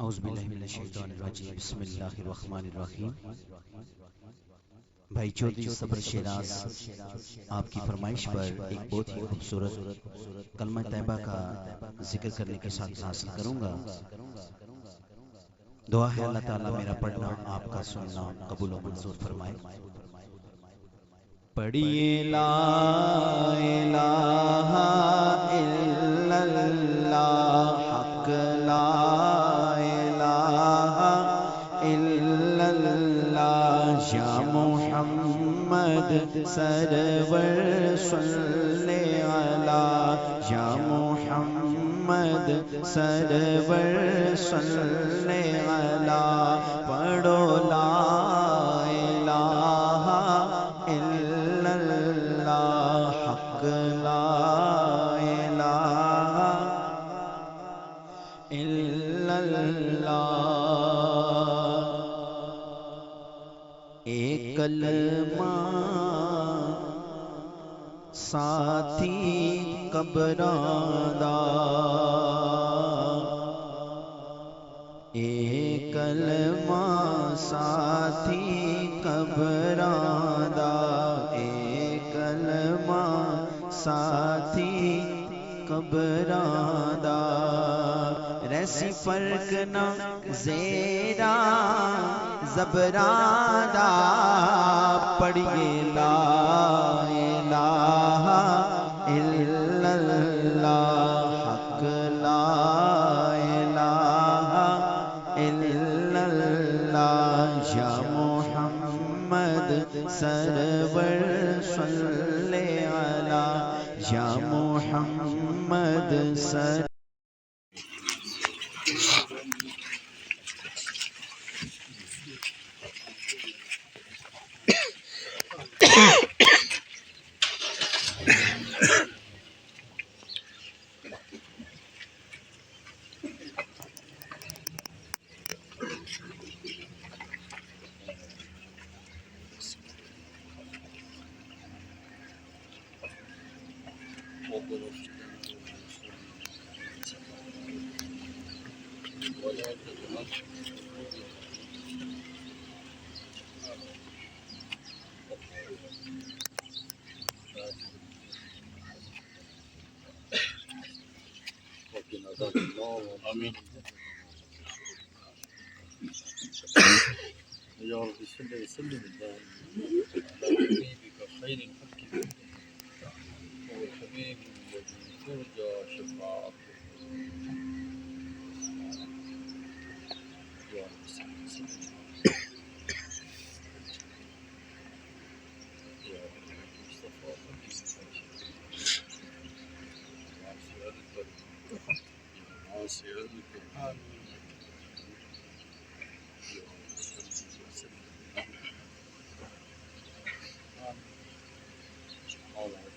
औज़ुबिल्लाहिमिनश्शैतानिर्रजीम बिस्मिल्लाहिर्रहमानिर्रहीम। भाई चौधरी सबर शेराज आपकी फरमाइश पर एक बहुत ही खूबसूरत कलमा तैयबा का जिक्र करने के साथ हासिल करूंगा। दुआ है अल्लाह ताला मेरा पढ़ना आपका सुनना कबूल व मंजूर फरमाए। पढ़िए ला इलाहा इल्लल्लाह हक ला इलाहा इल्लल्लाह या मुहम्मद सरवर सल्ले अला या मुहम्मद सरवर सल्ले अला। पढ़ो ला इलाहा इल्लल्लाह हक ला इलाहा इल्लल्लाह। एक कलमा साथी कबरादा, एक कलमा साथी कबरादा, एक कलमा साथी कबरादा। रैसी फर्क न ज़ेरा ज़बरादा। पढ़िए ला इलाहा इल्लल्लाह हक ला इलाहा इल्लल्लाह या मुहम्मद सरवर सल्ले अला या मुहम्मद सर। آمين يا رب صل وسلم على حبيبك خير الخلق هو الحبيب الذي ترجى شفاعته. يا رب صل وسلم يا رب مصطفى حبيبك عاصي الكريم all that.